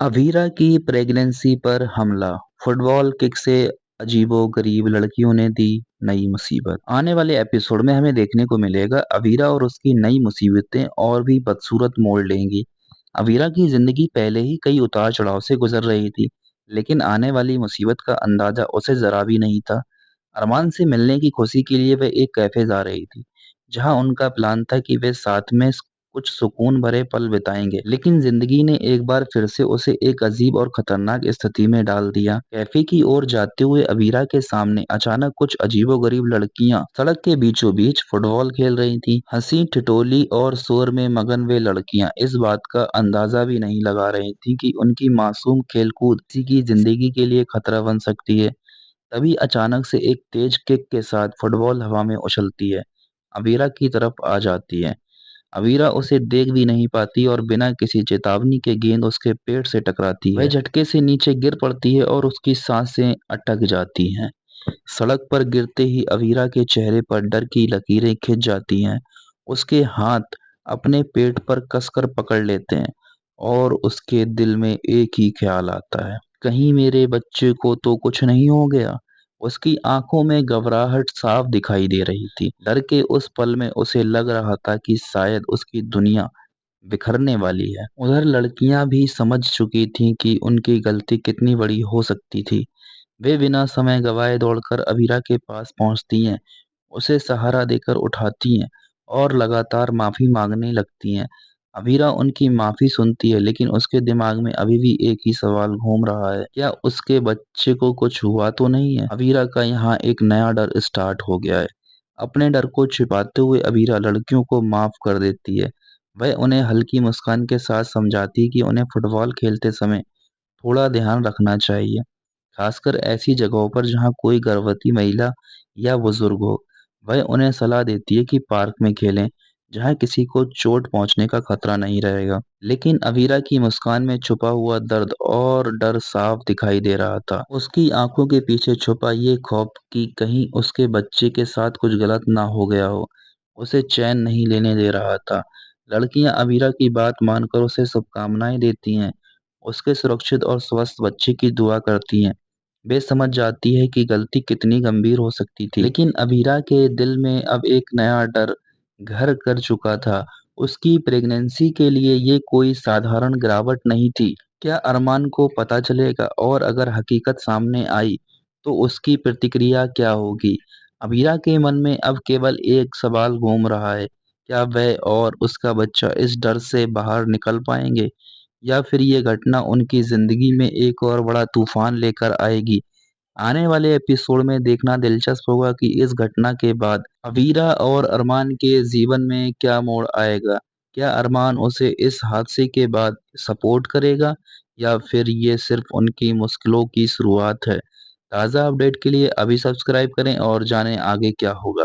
अवीरा की प्रेगनेंसी पर हमला, फुटबॉल किक से अजीबो-गरीब लड़कियों ने दी नई मुसीबत। आने वाले एपिसोड में हमें देखने को मिलेगा अवीरा और उसकी नई मुसीबतें और भी बदसूरत मोड़ लेंगी। अवीरा की जिंदगी पहले ही कई उतार-चढ़ाव से गुजर रही थी, लेकिन आने वाली मुसीबत का अंदाजा उसे जरा भी नहीं था। अरमान से मिलने की खुशी के लिए वह एक कैफे जा रही थी, जहां उनका प्लान था कि वे साथ में कुछ सुकून भरे पल बिताएंगे, लेकिन जिंदगी ने एक बार फिर से उसे एक अजीब और खतरनाक स्थिति में डाल दिया। कैफे की ओर जाते हुए अवीरा के सामने अचानक कुछ अजीबोगरीब लड़कियां सड़क के बीचों बीच फुटबॉल खेल रही थीं। हंसी ठिठोली और शोर में मगन वे लड़कियां इस बात का अंदाजा भी नहीं लगा रही थीं कि उनकी मासूम खेलकूद किसी की जिंदगी के लिए खतरा बन सकती है। तभी अचानक से एक तेज किक के साथ फुटबॉल हवा में उछलती है, अवीरा की तरफ आ जाती है। अवीरा उसे देख भी नहीं पाती और बिना किसी चेतावनी के गेंद उसके पेट से टकराती है। वह झटके से नीचे गिर पड़ती है और उसकी सांसें अटक जाती हैं। सड़क पर गिरते ही अवीरा के चेहरे पर डर की लकीरें खिंच जाती हैं। उसके हाथ अपने पेट पर कसकर पकड़ लेते हैं और उसके दिल में एक ही ख्याल आता है, कहीं मेरे बच्चे को तो कुछ नहीं हो गया। उसकी आंखों में घबराहट साफ दिखाई दे रही थी। डर के उस पल में उसे लग रहा था कि शायद उसकी दुनिया बिखरने वाली है। उधर लड़कियां भी समझ चुकी थीं कि उनकी गलती कितनी बड़ी हो सकती थी। वे बिना समय गवाए दौड़कर अवीरा के पास पहुंचती हैं, उसे सहारा देकर उठाती हैं और लगातार माफी मांगने लगती हैं। अवीरा उनकी माफी सुनती है, लेकिन उसके दिमाग में अभी भी एक ही सवाल घूम रहा है, क्या उसके बच्चे को कुछ हुआ तो नहीं है। अवीरा का यहाँ एक नया डर स्टार्ट हो गया है। अपने डर को छिपाते हुए अवीरा लड़कियों को माफ कर देती है। वह उन्हें हल्की मुस्कान के साथ समझाती है कि उन्हें फुटबॉल खेलते समय थोड़ा ध्यान रखना चाहिए, खासकर ऐसी जगहों पर जहां कोई गर्भवती महिला या बुजुर्ग हो। वह उन्हें सलाह देती है कि पार्क में खेलें, जहां किसी को चोट पहुंचने का खतरा नहीं रहेगा। लेकिन अवीरा की मुस्कान में छुपा हुआ दर्द और डर साफ दिखाई दे रहा था। उसकी आंखों के पीछे छुपा ये खौफ कि कहीं उसके बच्चे के साथ कुछ गलत ना हो गया हो, उसे चैन नहीं लेने दे रहा था। लड़कियां अवीरा की बात मानकर उसे शुभकामनाएं देती हैं, उसके सुरक्षित और स्वस्थ बच्चे की दुआ करती हैं। वे समझ जाती है कि गलती कितनी गंभीर हो सकती थी, लेकिन अबीरा के दिल में अब एक नया डर घर कर चुका था। उसकी प्रेगनेंसी के लिए ये कोई साधारण गिरावट नहीं थी। क्या अरमान को पता चलेगा, और अगर हकीकत सामने आई तो उसकी प्रतिक्रिया क्या होगी। अबीरा के मन में अब केवल एक सवाल घूम रहा है, क्या वह और उसका बच्चा इस डर से बाहर निकल पाएंगे, या फिर ये घटना उनकी जिंदगी में एक और बड़ा तूफान लेकर आएगी। आने वाले एपिसोड में देखना दिलचस्प होगा कि इस घटना के बाद अवीरा और अरमान के जीवन में क्या मोड़ आएगा। क्या अरमान उसे इस हादसे के बाद सपोर्ट करेगा, या फिर ये सिर्फ उनकी मुश्किलों की शुरुआत है। ताज़ा अपडेट के लिए अभी सब्सक्राइब करें और जानें आगे क्या होगा।